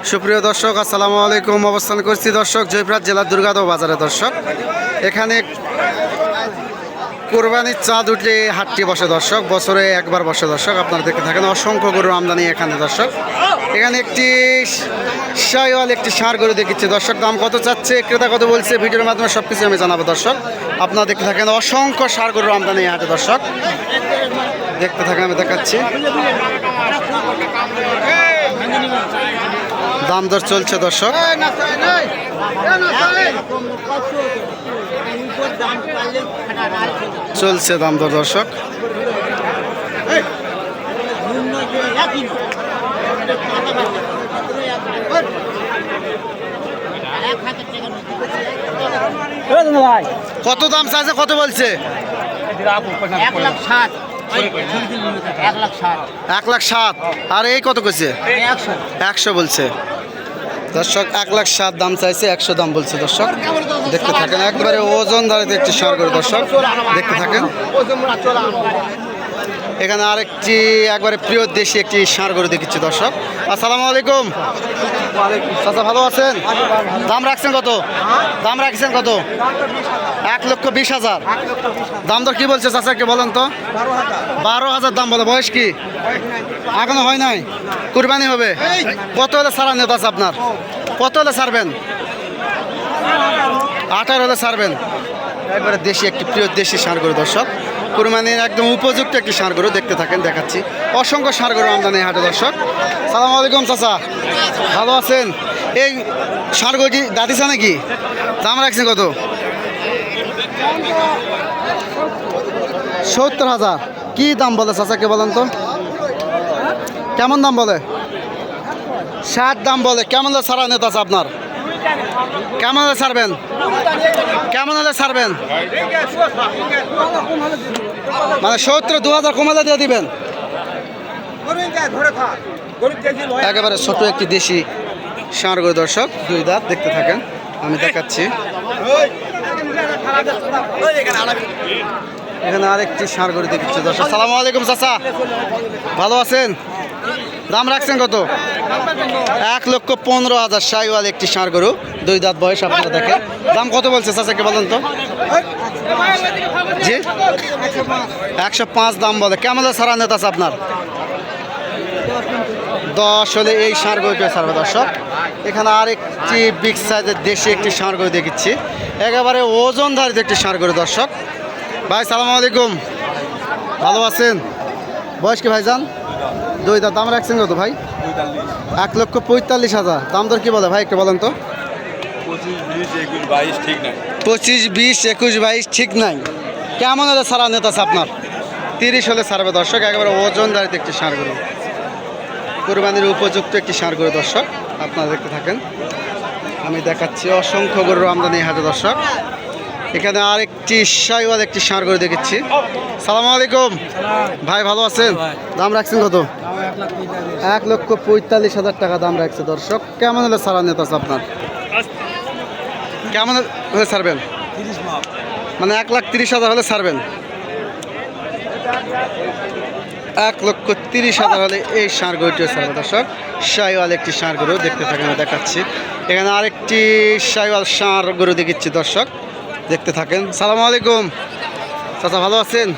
সুপ্রিয় দর্শক, আসসালামু আলাইকুম। অবস্থান করছি দর্শক জয়পুরহাট জেলার দুর্গাদহ বাজারে। দর্শক, এখানে কোরবানির চাঁদ উঠলে হাটটি বসে দর্শক, বছরে একবার বসে দর্শক। আপনারা দেখে থাকেন অসংখ্য গরুর আমদানি এখানে দর্শক। এখানে একটি শাহিওয়াল একটি ষাঁড় গরু দেখিচ্ছে দর্শক। দাম কত চাচ্ছে, ক্রেতা কত বলছে, ভিডিওর মাধ্যমে সব কিছু আমি জানাবো দর্শক। আপনারা দেখতে থাকেন অসংখ্য ষাঁড় গরুর আমদানি এই হাটে দর্শক। দেখতে থাকেন, আমি দেখাচ্ছি। দাম দর চলছে দর্শক। চলছে দাম দর দর্শক। কত দাম চাইছে, কত বলছে? 1,60,000। আর এই কত কইছে? 100 বলছে দর্শক। 1,60,000 দাম চাইছে, 100 দাম বলছে দর্শক। দেখতে থাকেন, একবারে ওজন ধারিত একটি ষাঁড় গরু দর্শক। দেখতে থাকেন। এখানে আরেকটি একবারে প্রিয় দেশি একটি ষাঁড় গরু দেখিচ্ছি দর্শক। আসসালামু আলাইকুম চাচা, ভালো আছেন? দাম রাখছেন কত? দাম রাখছেন কত? 1,20,000। দাম দর কি বলছে চাচা, কে বলেন তো? 12,000 দাম বলে। বয়স কি? এখনো হয় নাই, কুরবানি হবে। কত হলে ছাড়া নেতা আছে আপনার? কত হলে ছাড়বেন? 18 হলে ছাড়বেন। একবারে দেশি একটি প্রিয় দেশি ষাঁড় গরু দর্শক, কুরবানির একদম উপযুক্ত একটি ষাঁড় গরু। দেখতে থাকেন, দেখাচ্ছি অসংখ্য ষাঁড় গরু আমদানি হাটে দর্শক। সালাম আলাইকুম চাচা, ভালো আছেন? এই ষাঁড় গরুটি দাঁতিছে নাকি? দাম রাখছেন কত? 70,000। কি দাম বলে চাচা, কে বলেন তো? কেমন দাম বলে? 60 দাম বলে। কেমন হলে ছাড়া নেতা আছে আপনার? কেমন হলে ছাড়বেন? কেমন হলে ছাড়বেন? মানে 70, 2,000 কমালে দিয়ে দিবেন। একেবারে ছোট একটি দেশি ষাঁড় গরু দর্শক, 2 দাঁত। দেখতে থাকেন, আমি দেখাচ্ছি। এখানে আরেকটি ষাঁড় গরু দেখাচ্ছি দর্শক। সালামু আলাইকুম চাচা, ভালো আছেন? দাম রাখছেন কত? 1,15,000 শাহিওয়াল একটি ষাঁড় গরু, 2 দাঁত বয়স। আপনারা দেখেন দাম কত বলছে চাচাকে বলেন তো? জি, 105 দাম বলে। কেমন ছাড়া নেতা আছে আপনার? 10 হলে এই ষাঁড় গরুটা ছাড়বে দর্শক। এখানে আরেকটি বিগ সাইজের দেশি একটি ষাঁড় গরু দেখেছি, একেবারে ওজনধারিত একটি ষাঁড় গরু দর্শক। ভাই সালাম আলাইকুম, ভালো আছেন? বয়স কি ভাইজান? 2 দাঁত। দাম রাখছেন কত ভাই? 1,45,000। দাম দর কি বলে ভাই, একটু বলেন তো? 25, 20, 21, 22 ঠিক নাই। 25, 20, 21, 22 ঠিক নাই। কেমন হলে ছাড়া নেতা আছে আপনার? 30 হলে ছাড়বে দর্শক। একেবারে ওজনদারিত একটি ষাঁড় গরু, কুরবানির উপযুক্ত একটি ষাঁড় গরু দর্শক। আপনারা দেখতে থাকেন, আমি দেখাচ্ছি অসংখ্য গরুর আমদানি হাটে দর্শক। এখানে আরেকটি শাহিওয়াল একটি ষাঁড় গরু দেখেছি। সালামু আলাইকুম ভাই, ভালো আছেন? দাম রাখছেন কত? 1,45,000 টাকা দাম রাখছে দর্শক। কেমন হলে ছাড়া নেতা আছে আপনার? কেমন হলে ছাড়বেন? মানে 1,30,000 হলে ছাড়বেন। 1,30,000 হলে এই ষাঁড় গরুটিও ছাড়বে দর্শক। শাহিওয়াল একটি ষাঁড় গরু। দেখতে থাকেন, দেখাচ্ছি। এখানে আরেকটি শাহিওয়াল ষাঁড় গরু দেখিচ্ছি দর্শক, দেখতে থাকেন। সালামু আলাইকুম চাচা, ভালো আছেন?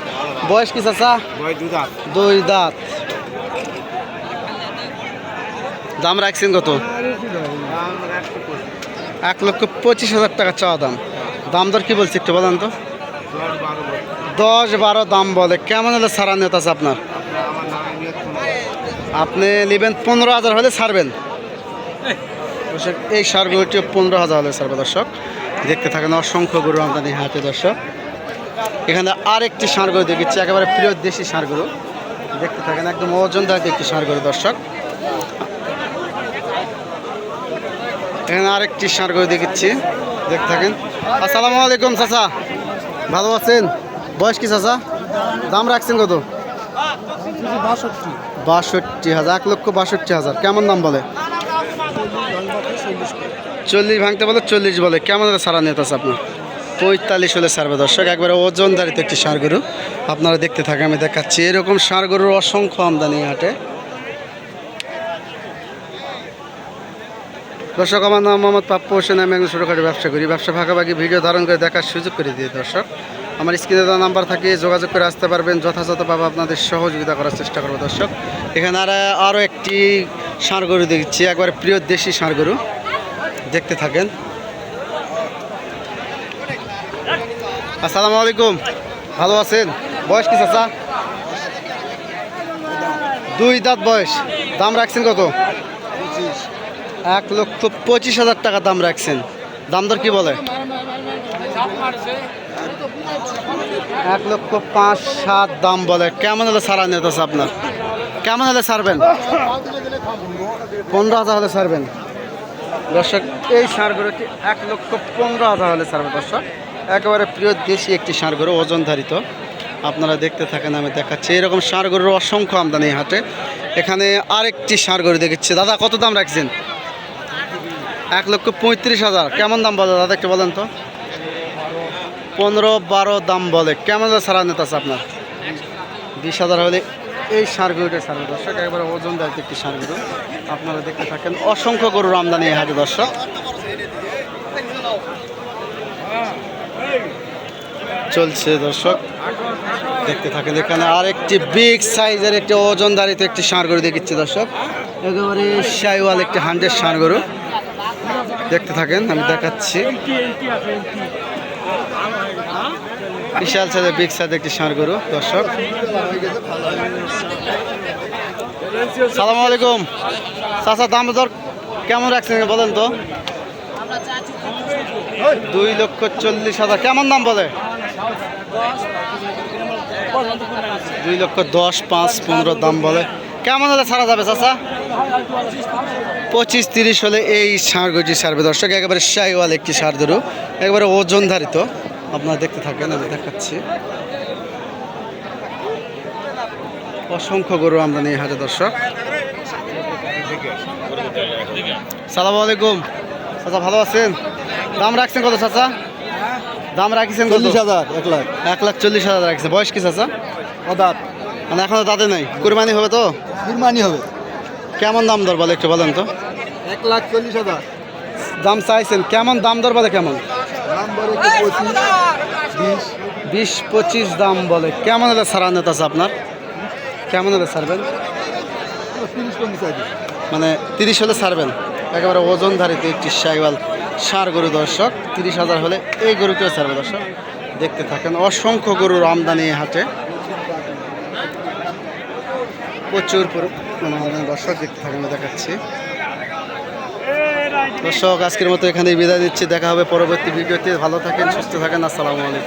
বয়স কি চাচা? 2 দাঁত। দাম রাখছেন কত? 1,25,000 টাকা চাওয়া দাম। দাম দর কি বলছে একটু বলেন তো? 10-12 দাম বলে। কেমন হলে ছাড়া নেতা আছে আপনার? আপনি নেবেন 15,000 হলে ছাড়বেন। এই ষাঁড় গরুটিও 15,000 হলে ছাড়বে দর্শক। দেখতে থাকেন অসংখ্য গরু আমদানি হাটে দর্শক। এখানে আরেকটি ষাঁড় গরু দেখেছি, একেবারে প্রিয় দেশি ষাঁড় গরু। দেখতে থাকেন, একদম ওজনদার একটি ষাঁড় গরু দর্শক। এখানে আরেকটি ষাঁড় গরু দেখেছি, দেখতে থাকেন। আসসালামু আলাইকুম চাচা, ভালো আছেন? বয়স কি চাচা? দাম রাখছেন কত? 62,000। 1,62,000। কেমন দাম বলে? 40 ভাঙতে বলে, 40 বলে। কেমন ছাড়া নেতা আছে আপনার? 45 হলে ছাড়বে দর্শক। একবারে ওজনদারিত একটি ষাঁড় গরু। আপনারা দেখতে থাকেন, আমি দেখাচ্ছি। এরকম ষাঁড় গরুর অসংখ্য আমদানি হাটে। দর্শক, আমার নাম মোহাম্মদ পাপ্পু হোসেন। আমি একজন ছোটোখাটো ব্যবসা করি। ব্যবসা ফাঁকাফাঁকি ভিডিও ধারণ করে দেখার সুযোগ করে দিয়ে দর্শক, আমার স্ক্রিনে দেওয়া নাম্বার থাকে, যোগাযোগ করে আসতে পারবেন। যথাযথভাবে আপনাদের সহযোগিতা করার চেষ্টা করবো দর্শক। এখানে আরও একটি ষাঁড় গরু দেখছি, একবারে প্রিয় দেশি ষাঁড় গরু। দেখতে থাকেন। আসসালামু আলাইকুম, ভালো আছেন? বয়স কি চাচা? 2 দাঁত বয়স। দাম রাখছেন কত? 1,25,000 টাকা দাম রাখছেন। দাম দর কি বলে? 1,05,000 দাম বলে। কেমন হলে ছাড়া নিতে আছে আপনার? কেমন হলে ছাড়বেন? 15,000 হলে ছাড়বেন দর্শক। এই ষাঁড় গরুটি 1,15,000 হলে ছাড়বে দর্শক। একেবারে প্রিয় দেশি একটি ষাঁড় গরু, ওজনধারিত। আপনারা দেখতে থাকেন, আমি দেখাচ্ছি। এরকম ষাঁড় গরুর অসংখ্য আমদানি এই হাটে। এখানে আরেকটি ষাঁড় গরু দেখেছি। দাদা, কত দাম রাখছেন? 1,35,000। কেমন দাম বলে দাদা, একটু বলেন তো? 15-12 দাম বলে। কেমন ছাড়া নিতে আছে আপনার? 20,000 হলে এই ষাঁড় গরুটা ছাড়বে দর্শক। একবারে ওজনদারিত একটি ষাঁড় গরু। আপনারা দেখতে থাকেন। অসংখ্য গরুর আমদানি এই হাটে দর্শক। চলছে দর্শক, দেখতে থাকেন। এখানে আরেকটি বিগ সাইজের একটি ওজনদারিত একটি ষাঁড় গরু দেখিচ্ছি দর্শক। একেবারে শাইওয়াল একটি 100 ষাঁড় গরু। দেখতে থাকেন, আমি দেখাচ্ছি। বিশাল সাইজের বিগ সাইজের একটি ষাঁড় গরু দর্শক। সালামু আলাইকুম চাচা, দাম দর কেমন রাখছেন বলেন তো? 2,40,000। কেমন দাম বলে? 2,10,000, 5, 15 দাম বলে। কেমন হলে ছাড়া যাবে চাচা? 25-30 হলে এই ষাঁড় গরুটি ছাড়বে দর্শক। একেবারে শাইওয়াল একটি ষাঁড় গরু, একেবারে ওজনধারিত। আপনারা দেখতে থাকেন, আমি দেখাচ্ছি। অসংখ্য গরু আমদানি এই হাটে দর্শক। সালামু আলাইকুম চাচা, ভালো আছেন? দাম রাখছেন কত চাচা? দাম রাখছেন 40,000, 1,40,000 রাখছে। বয়স কি চাচা? দাঁত মানে এখনো দাঁতে নাই, কুরবানি হবে তো? কুরবানি হবে। কেমন দাম দর বলে একটু বলেন তো? 1,40,000 দাম চাইছেন, কেমন দাম দর বলে? কেমন দাম বলে 25, 20। 20-25 দাম বলে। কেমন হলে ছাড়া নেতা আছে আপনার? কেমন হলে ছাড়বেন? 30-35। মানে 30 হলে ছাড়বেন। একেবারে ওজনধারিত একটি শাইওয়াল ষাঁড় গরু দর্শক। 30,000 হলে এই গরুটিও ছাড়বে দর্শক। দেখতে থাকেন। অসংখ্য গরুর আমদানি এই হাটে, প্রচুর আমদানি দর্শক। দেখতে থাকেন, আমি দেখাচ্ছি দর্শক। আজকের মতো এখানেই বিদায় দিচ্ছি। দেখা হবে পরবর্তী ভিডিওতে। ভালো থাকেন, সুস্থ থাকেন। আসসালামু আলাইকুম।